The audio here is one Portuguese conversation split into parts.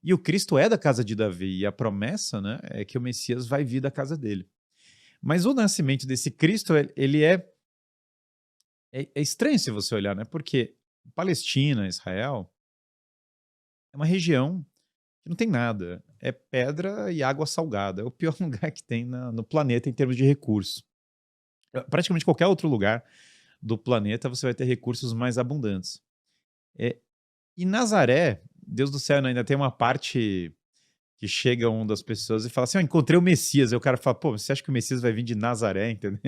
E o Cristo é da casa de Davi, e a promessa, né, é que o Messias vai vir da casa dele. Mas o nascimento desse Cristo, ele é estranho se você olhar, né? Porque Palestina, Israel, é uma região que não tem nada. É pedra e água salgada. É o pior lugar que tem no planeta em termos de recursos. Praticamente qualquer outro lugar do planeta você vai ter recursos mais abundantes. É, e Nazaré, Deus do céu, né, ainda tem uma parte que chega um das pessoas e fala assim: encontrei o Messias. Aí o cara fala: pô, você acha que o Messias vai vir de Nazaré, entendeu?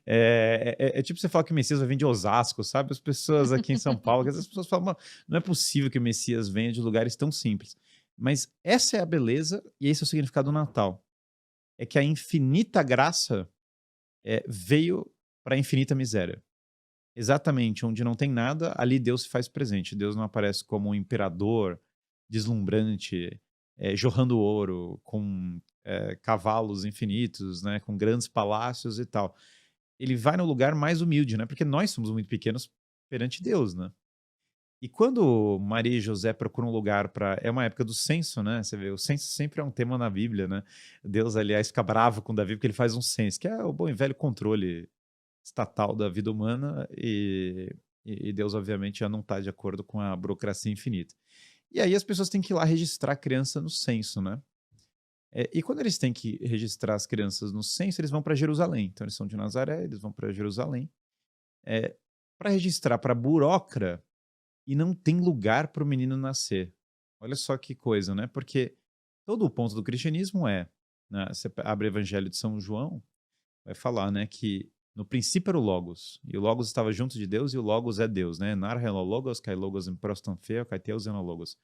É tipo você falar que o Messias vai vir de Osasco, sabe? As pessoas aqui em São Paulo, que as pessoas falam: "Mano, não é possível que o Messias venha de lugares tão simples." Mas essa é a beleza e esse é o significado do Natal. É que a infinita graça veio para a infinita miséria. Exatamente, onde não tem nada, ali Deus se faz presente. Deus não aparece como um imperador deslumbrante, jorrando ouro, com cavalos infinitos, né, com grandes palácios e tal. Ele vai no lugar mais humilde, né, porque nós somos muito pequenos perante Deus, né. E quando Maria e José procuram um lugar para, é uma época do censo, né, você vê, o censo sempre é um tema na Bíblia, né. Deus, aliás, fica bravo com Davi porque ele faz um censo, que é o bom e velho controle estatal da vida humana e Deus, obviamente, já não está de acordo com a burocracia infinita. E aí as pessoas têm que ir lá registrar a criança no censo, né? E quando eles têm que registrar as crianças no censo, eles vão para Jerusalém. Então eles são de Nazaré, eles vão para Jerusalém para registrar para burocra e não tem lugar para o menino nascer. Olha só que coisa, né? Porque todo o ponto do cristianismo né, você abre o Evangelho de São João, vai falar, né, que no princípio era o Logos, e o Logos estava junto de Deus, e o Logos é Deus, né? Nar hello Logos, kai Logos em proston feo, kai teus eno Logos.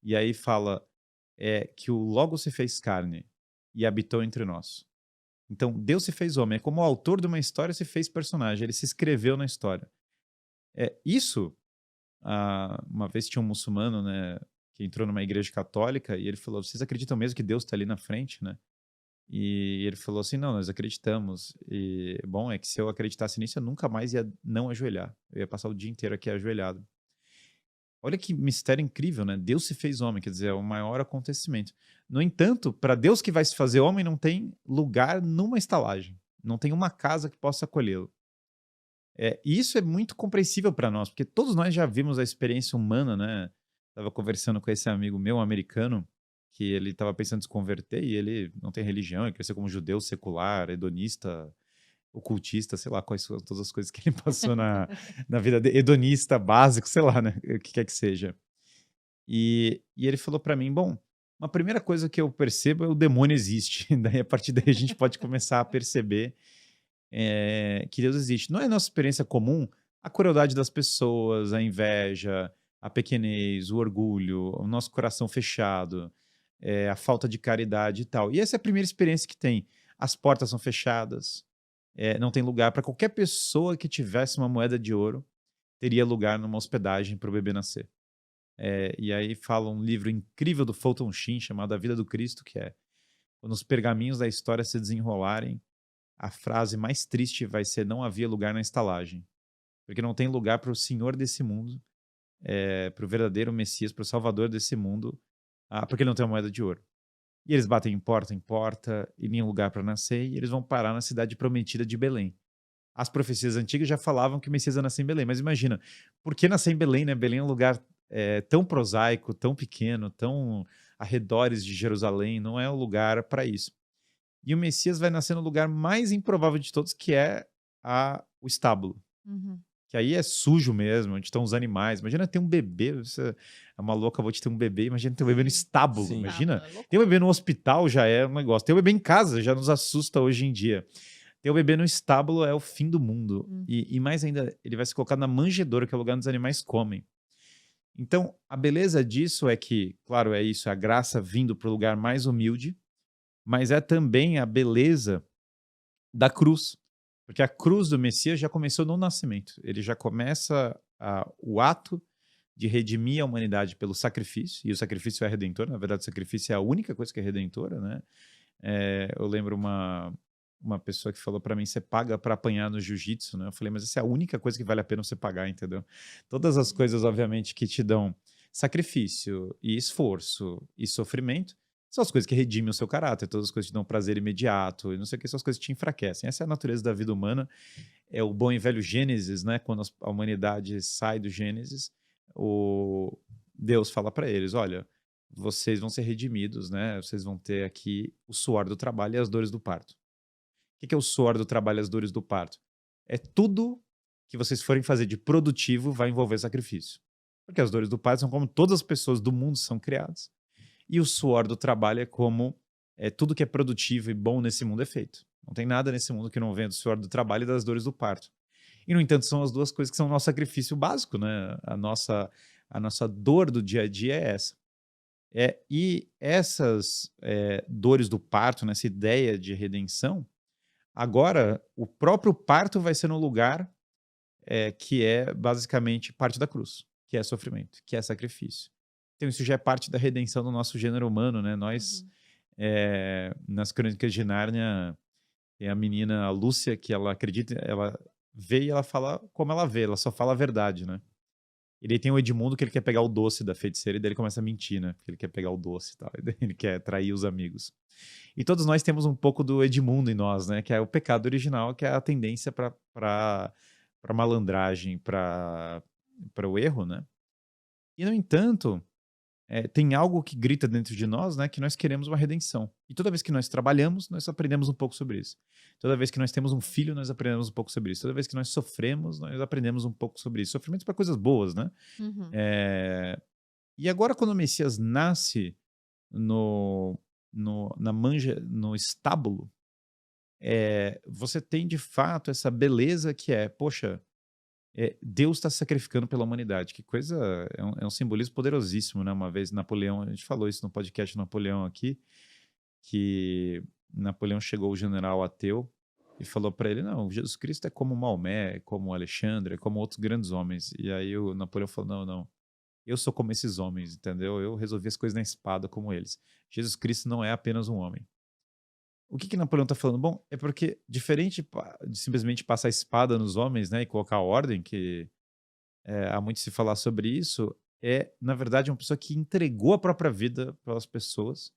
E aí fala que o Logos se fez carne e habitou entre nós. Então, Deus se fez homem, é como o autor de uma história se fez personagem, ele se escreveu na história. Isso, uma vez tinha um muçulmano, né, que entrou numa igreja católica, e ele falou, vocês acreditam mesmo que Deus está ali na frente, né? E ele falou assim: não, nós acreditamos. E bom, é que se eu acreditasse nisso, eu nunca mais ia não ajoelhar. Eu ia passar o dia inteiro aqui ajoelhado. Olha que mistério incrível, né? Deus se fez homem, quer dizer, é o maior acontecimento. No entanto, para Deus que vai se fazer homem, não tem lugar numa estalagem. Não tem uma casa que possa acolhê-lo. E isso é muito compreensível para nós, porque todos nós já vimos a experiência humana, né? Estava conversando com esse amigo meu, um americano, que ele estava pensando em se converter e ele não tem religião, ele cresceu como judeu secular, hedonista, ocultista, sei lá quais são todas as coisas que ele passou na vida dele, hedonista básico, sei lá, né? O que quer que seja. E ele falou para mim: bom, uma primeira coisa que eu percebo é o demônio existe. Daí, a partir daí, a gente pode começar a perceber que Deus existe. Não é nossa experiência comum a crueldade das pessoas, a inveja, a pequenez, o orgulho, o nosso coração fechado, a falta de caridade e tal. E essa é a primeira experiência que tem. As portas são fechadas, não tem lugar para qualquer pessoa que tivesse uma moeda de ouro, teria lugar numa hospedagem para o bebê nascer. E aí fala um livro incrível do Fulton Sheen chamado A Vida do Cristo, que é quando os pergaminhos da história se desenrolarem, a frase mais triste vai ser: não havia lugar na estalagem. Porque não tem lugar para o Senhor desse mundo, para o verdadeiro Messias, para o Salvador desse mundo, porque ele não tem uma moeda de ouro. E eles batem em porta, e nenhum lugar para nascer, e eles vão parar na cidade prometida de Belém. As profecias antigas já falavam que o Messias ia nascer em Belém, mas imagina, por que nascer em Belém, né? Belém é um lugar tão prosaico, tão pequeno, tão arredores de Jerusalém, não é um lugar para isso. E o Messias vai nascer no lugar mais improvável de todos, que é o estábulo. Uhum. Que aí é sujo mesmo, onde estão os animais. Imagina ter um bebê, você é uma louca, vou te ter um bebê, imagina ter um bebê no Sim, estábulo, Sim. imagina. estábulo é Ter um loucura. bebê no hospital já é um negócio, ter um bebê em casa já nos assusta hoje em dia. Ter um bebê no estábulo é o fim do mundo. Hum. E mais ainda, ele vai se colocar na manjedoura, que é o lugar onde os animais comem. Então, a beleza disso é que, claro, é isso, é a graça vindo para o lugar mais humilde, mas é também a beleza da cruz. Porque a cruz do Messias já começou no nascimento. Ele já começa o ato de redimir a humanidade pelo sacrifício, e o sacrifício é redentor, na verdade o sacrifício é a única coisa que é redentora, né? Eu lembro uma pessoa que falou para mim, você paga para apanhar no jiu-jitsu, né? Eu falei, mas essa é a única coisa que vale a pena você pagar, entendeu? Todas as coisas, obviamente, que te dão sacrifício e esforço e sofrimento são as coisas que redimem o seu caráter, todas as coisas que te dão prazer imediato, e não sei o que, são as coisas que te enfraquecem. Essa é a natureza da vida humana, é o bom e velho Gênesis, né? Quando a humanidade sai do Gênesis, o Deus fala para eles: olha, vocês vão ser redimidos, né? Vocês vão ter aqui o suor do trabalho e as dores do parto. O que é o suor do trabalho e as dores do parto? É tudo que vocês forem fazer de produtivo vai envolver sacrifício. Porque as dores do parto são como todas as pessoas do mundo são criadas. E o suor do trabalho é como tudo que é produtivo e bom nesse mundo é feito. Não tem nada nesse mundo que não venha do suor do trabalho e das dores do parto. E, no entanto, são as duas coisas que são o nosso sacrifício básico, né? A nossa dor do dia a dia é essa. E essas dores do parto, nessa ideia de redenção, agora o próprio parto vai ser no lugar que é basicamente parte da cruz, que é sofrimento, que é sacrifício. Então isso já é parte da redenção do nosso gênero humano, né? Nós, Uhum. nas Crônicas de Nárnia, tem a menina a Lúcia, que ela acredita, ela vê e ela fala como ela vê, ela só fala a verdade, né? E daí tem o Edmundo que ele quer pegar o doce da feiticeira e daí ele começa a mentir, né? Porque ele quer pegar o doce e tal, e daí ele quer trair os amigos. E todos nós temos um pouco do Edmundo em nós, né? Que é o pecado original, que é a tendência para malandragem, para o erro, né? E, no entanto, tem algo que grita dentro de nós, né? Que nós queremos uma redenção. E toda vez que nós trabalhamos, nós aprendemos um pouco sobre isso. Toda vez que nós temos um filho, nós aprendemos um pouco sobre isso. Toda vez que nós sofremos, nós aprendemos um pouco sobre isso. Sofrimento para coisas boas, né? Uhum. E agora, quando o Messias nasce no, no estábulo, você tem de fato essa beleza que poxa, Deus está se sacrificando pela humanidade. Que coisa, é um simbolismo poderosíssimo, né? Uma vez Napoleão, a gente falou isso no podcast Napoleão aqui, que Napoleão chegou o general ateu e falou para ele: não, Jesus Cristo é como Maomé, é como Alexandre, é como outros grandes homens. E aí o Napoleão falou: não, não, eu sou como esses homens, entendeu? Eu resolvi as coisas na espada como eles. Jesus Cristo não é apenas um homem. O que Napoleão está falando? Bom, é porque, diferente de simplesmente passar a espada nos homens, né, e colocar ordem, que há muito se falar sobre isso, na verdade, uma pessoa que entregou a própria vida pelas pessoas,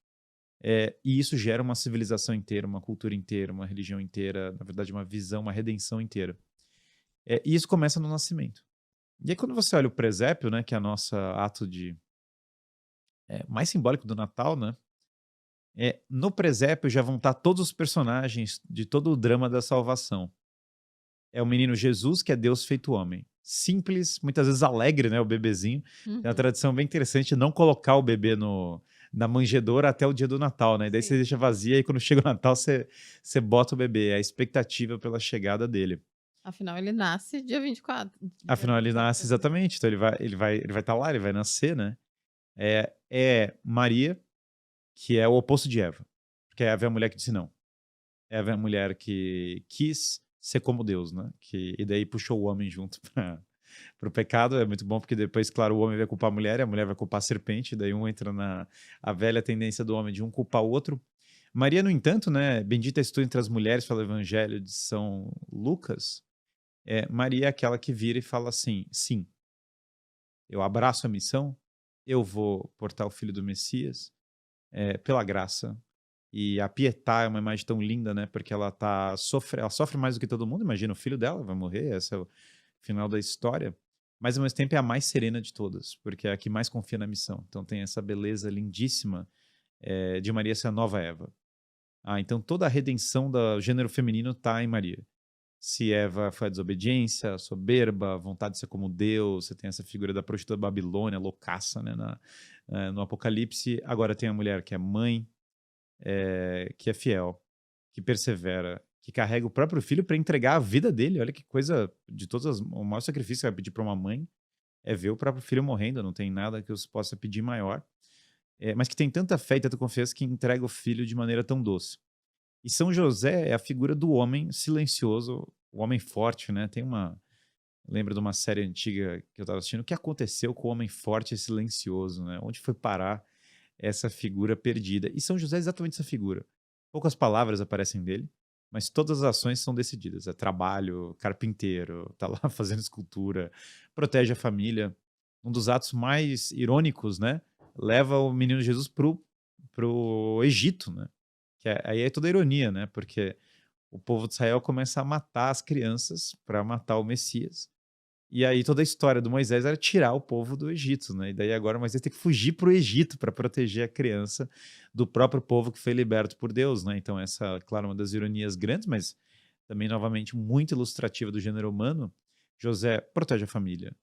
e isso gera uma civilização inteira, uma cultura inteira, uma religião inteira, na verdade, uma visão, uma redenção inteira. E isso começa no nascimento. E aí, quando você olha o presépio, né, que é o nosso ato mais simbólico do Natal, né? No presépio já vão estar todos os personagens de todo o drama da salvação. É o menino Jesus, que é Deus feito homem. Simples, muitas vezes alegre, né? O bebezinho. Tem uma Uhum. tradição bem interessante de não colocar o bebê na manjedoura até o dia do Natal, né? E daí você Sim. deixa vazia e quando chega o Natal você bota o bebê. É a expectativa pela chegada dele. Afinal, ele nasce dia 24. Dia Afinal, ele nasce 24, né? exatamente. Então ele vai estar lá, ele vai nascer, né? É Maria, que é o oposto de Eva. Porque Eva é a mulher que disse não. Eva é a mulher que quis ser como Deus, né? E daí puxou o homem junto para o pecado. É muito bom porque depois, claro, o homem vai culpar a mulher e a mulher vai culpar a serpente. Daí um entra na a velha tendência do homem de um culpar o outro. Maria, no entanto, né? Bendita és tu entre as mulheres, fala o Evangelho de São Lucas. Maria é aquela que vira e fala assim: sim, eu abraço a missão, eu vou portar o filho do Messias, pela graça. E a Pietà é uma imagem tão linda, né? Porque ela sofre mais do que todo mundo. Imagina, o filho dela vai morrer, esse é o final da história. Mas ao mesmo tempo é a mais serena de todas, porque é a que mais confia na missão. Então tem essa beleza lindíssima de Maria ser a nova Eva. Então toda a redenção do gênero feminino está em Maria. Se Eva foi a desobediência, a soberba, a vontade de ser como Deus, você tem essa figura da prostituta da Babilônia, loucaça, né, no Apocalipse. Agora tem a mulher que é mãe, que é fiel, que persevera, que carrega o próprio filho para entregar a vida dele. Olha que coisa, de todas o maior sacrifício que vai pedir para uma mãe é ver o próprio filho morrendo, não tem nada que eu possa pedir maior. Mas que tem tanta fé e tanta confiança que entrega o filho de maneira tão doce. E São José é a figura do homem silencioso, o homem forte, né? Lembro de uma série antiga que eu estava assistindo, o que aconteceu com o homem forte e silencioso, né? Onde foi parar essa figura perdida? E São José é exatamente essa figura. Poucas palavras aparecem dele, mas todas as ações são decididas. É trabalho, carpinteiro, tá lá fazendo escultura, protege a família. um dos atos mais irônicos, né? Leva o menino Jesus pro Egito, né? Aí é toda a ironia, né? Porque o povo de Israel começa a matar as crianças para matar o Messias. E aí toda a história do Moisés era tirar o povo do Egito, né? E daí agora Moisés tem que fugir para o Egito para proteger a criança do próprio povo que foi liberto por Deus, né? Então essa, claro, uma das ironias grandes, mas também novamente muito ilustrativa do gênero humano. José protege a família,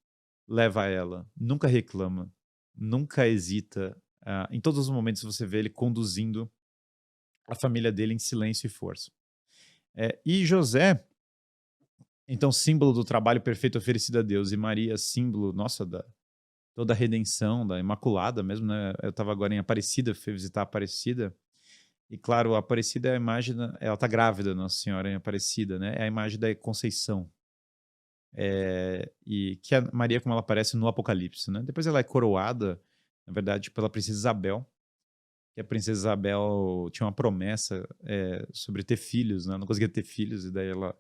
leva ela, nunca reclama, nunca hesita. Em todos os momentos você vê ele conduzindo a família dele em silêncio e força. E José, então, símbolo do trabalho perfeito oferecido a Deus, e Maria, símbolo, nossa, da toda a redenção, da Imaculada mesmo, né? Eu estava agora em Aparecida, fui visitar a Aparecida, e claro, a Aparecida é a imagem, ela está grávida, Nossa Senhora em Aparecida, né? É a imagem da Conceição. E que a Maria, como ela aparece no Apocalipse, né? Depois ela é coroada, na verdade, pela princesa Isabel, que a princesa Isabel tinha uma promessa sobre ter filhos, né? Não conseguia ter filhos, e daí ela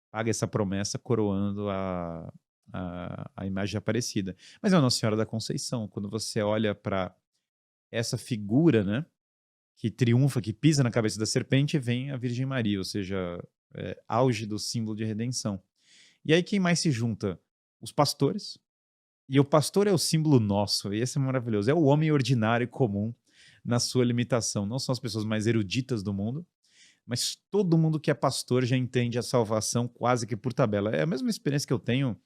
paga essa promessa coroando a imagem Aparecida. Mas é a Nossa Senhora da Conceição. Quando você olha para essa figura, né, que triunfa, que pisa na cabeça da serpente, vem a Virgem Maria, ou seja, auge do símbolo de redenção. E aí quem mais se junta? Os pastores. E o pastor é o símbolo nosso, e esse é maravilhoso. É o homem ordinário e comum na sua limitação. Não são as pessoas mais eruditas do mundo, mas todo mundo que é pastor já entende a salvação quase que por tabela. É a mesma experiência que eu tenho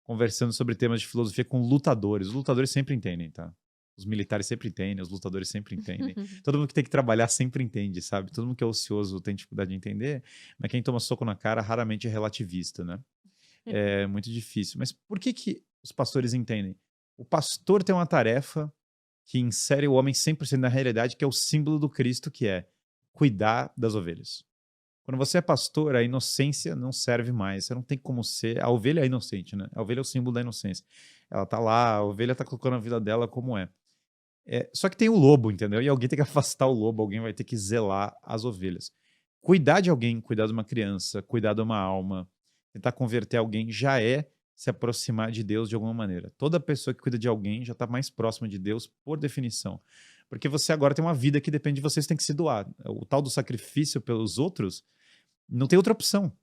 conversando sobre temas de filosofia com lutadores. Os lutadores sempre entendem, tá? Os militares sempre entendem, os lutadores sempre entendem. Todo mundo que tem que trabalhar sempre entende, sabe? Todo mundo que é ocioso tem dificuldade de entender, mas quem toma soco na cara raramente é relativista, né? É muito difícil. Mas por que os pastores entendem? O pastor tem uma tarefa que insere o homem 100% na realidade, que é o símbolo do Cristo, que é cuidar das ovelhas. Quando você é pastor, a inocência não serve mais. Você não tem como ser. A ovelha é inocente, né? A ovelha é o símbolo da inocência. Ela tá lá, a ovelha tá colocando a vida dela como é. Só que tem o lobo, entendeu? E alguém tem que afastar o lobo, alguém vai ter que zelar as ovelhas. Cuidar de alguém, cuidar de uma criança, cuidar de uma alma, tentar converter alguém já é se aproximar de Deus de alguma maneira. Toda pessoa que cuida de alguém já está mais próxima de Deus por definição. Porque você agora tem uma vida que depende de você, você tem que se doar. O tal do sacrifício pelos outros não tem outra opção.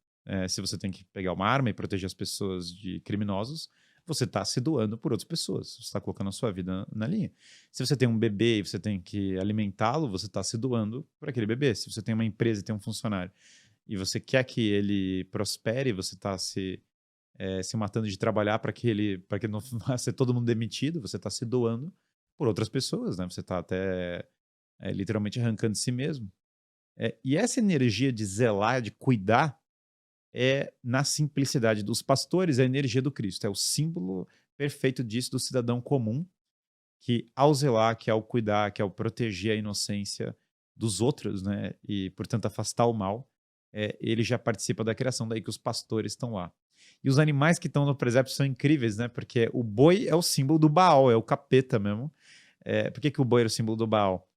Se você tem que pegar uma arma e proteger as pessoas de criminosos, você está se doando por outras pessoas. Você está colocando a sua vida na linha. Se você tem um bebê e você tem que alimentá-lo, você está se doando por aquele bebê. Se você tem uma empresa e tem um funcionário e você quer que ele prospere, você está se matando de trabalhar para que ele não vá ser todo mundo demitido, você está se doando por outras pessoas, né? Você está até literalmente arrancando de si mesmo. E essa energia de zelar, de cuidar, na simplicidade dos pastores, a energia do Cristo. É o símbolo perfeito disso do cidadão comum, que ao zelar, que ao cuidar, que ao proteger a inocência dos outros, né, e portanto afastar o mal, ele já participa da criação, daí que os pastores estão lá. E os animais que estão no presépio são incríveis, né, porque o boi é o símbolo do Baal, é o capeta mesmo. Por que o boi era o símbolo do Baal?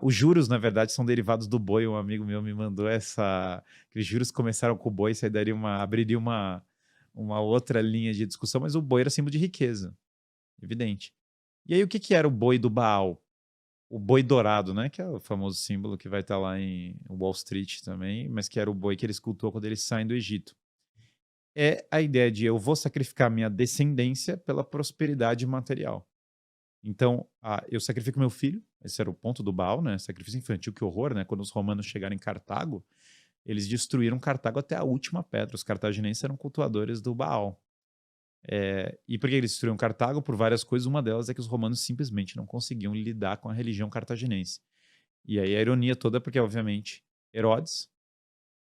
Os juros, na verdade, são derivados do boi. Um amigo meu me mandou que os juros começaram com o boi, isso aí abriria uma outra linha de discussão, mas o boi era símbolo de riqueza, evidente. E aí, o que era o boi do Baal? O boi dourado, né? Que é o famoso símbolo que vai estar lá em Wall Street também, mas que era o boi que ele escultou quando eles saem do Egito. É a ideia de eu vou sacrificar minha descendência pela prosperidade material. Então, eu sacrifico meu filho, esse era o ponto do Baal, né? Sacrifício infantil, que horror, né? Quando os romanos chegaram em Cartago, eles destruíram Cartago até a última pedra. Os cartaginenses eram cultuadores do Baal. E por que eles destruíram Cartago? Por várias coisas. Uma delas é que os romanos simplesmente não conseguiam lidar com a religião cartaginense. E aí a ironia toda é porque, obviamente, Herodes,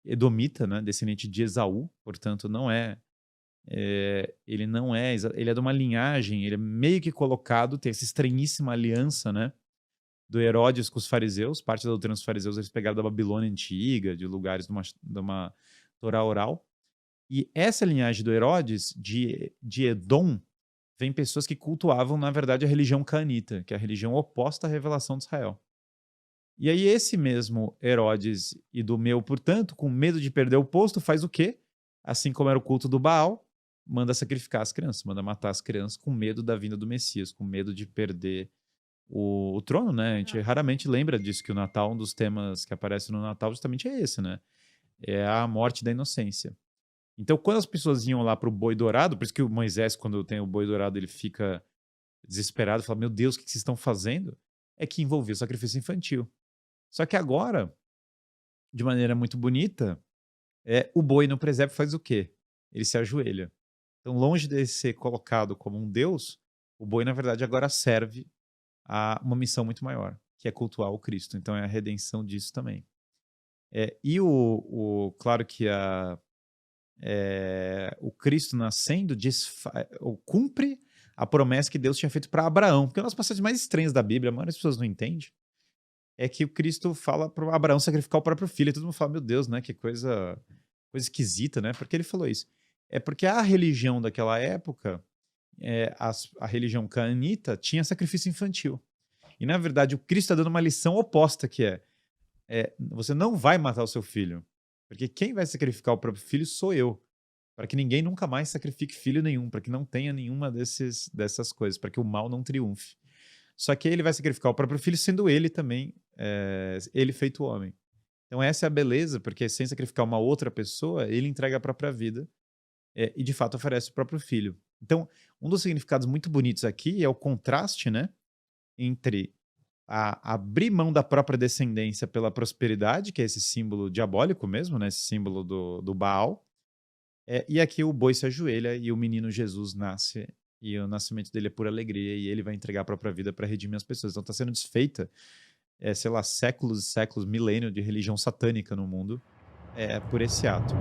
edomita, né? Descendente de Esaú, portanto, ele não é, ele é de uma linhagem, ele é meio que colocado, tem essa estranhíssima aliança, né, do Herodes com os fariseus, parte da doutrina dos fariseus eles pegaram da Babilônia antiga, de lugares de uma Torá oral, e essa linhagem do Herodes, de Edom, vem pessoas que cultuavam, na verdade, a religião cananita, que é a religião oposta à revelação de Israel. E aí esse mesmo Herodes e do meu, portanto, com medo de perder o posto, faz o quê? Assim como era o culto do Baal, manda sacrificar as crianças, manda matar as crianças com medo da vinda do Messias, com medo de perder o trono, né? A gente raramente lembra disso, que o Natal, um dos temas que aparece no Natal justamente é esse, né? É a morte da inocência. Então, quando as pessoas iam lá pro boi dourado, por isso que o Moisés, quando tem o boi dourado, ele fica desesperado, fala, meu Deus, o que vocês estão fazendo? É que envolvia o sacrifício infantil. Só que agora, de maneira muito bonita, o boi no presépio faz o quê? Ele se ajoelha. Então, longe de ser colocado como um deus, o boi, na verdade, agora serve a uma missão muito maior, que é cultuar o Cristo. Então, é a redenção disso também. E claro que o Cristo nascendo cumpre a promessa que Deus tinha feito para Abraão. Porque uma das passagens mais estranhas da Bíblia, a maioria das pessoas não entende, é que o Cristo fala para Abraão sacrificar o próprio filho. E todo mundo fala, meu Deus, né? Que coisa esquisita, né? Por que ele falou isso? É porque a religião daquela época, a religião cananita, tinha sacrifício infantil. E, na verdade, o Cristo está dando uma lição oposta, que você não vai matar o seu filho, porque quem vai sacrificar o próprio filho sou eu, para que ninguém nunca mais sacrifique filho nenhum, para que não tenha nenhuma dessas coisas, para que o mal não triunfe. Só que ele vai sacrificar o próprio filho, sendo ele também, ele feito homem. Então essa é a beleza, porque sem sacrificar uma outra pessoa, ele entrega a própria vida e de fato oferece o próprio filho. Então, um dos significados muito bonitos aqui é o contraste, né, entre abrir mão da própria descendência pela prosperidade, que é esse símbolo diabólico mesmo, né, esse símbolo do Baal, e aqui o boi se ajoelha e o menino Jesus nasce, e o nascimento dele é por alegria, e ele vai entregar a própria vida para redimir as pessoas. Então está sendo desfeita, sei lá, séculos e séculos, milênio de religião satânica no mundo, por esse ato.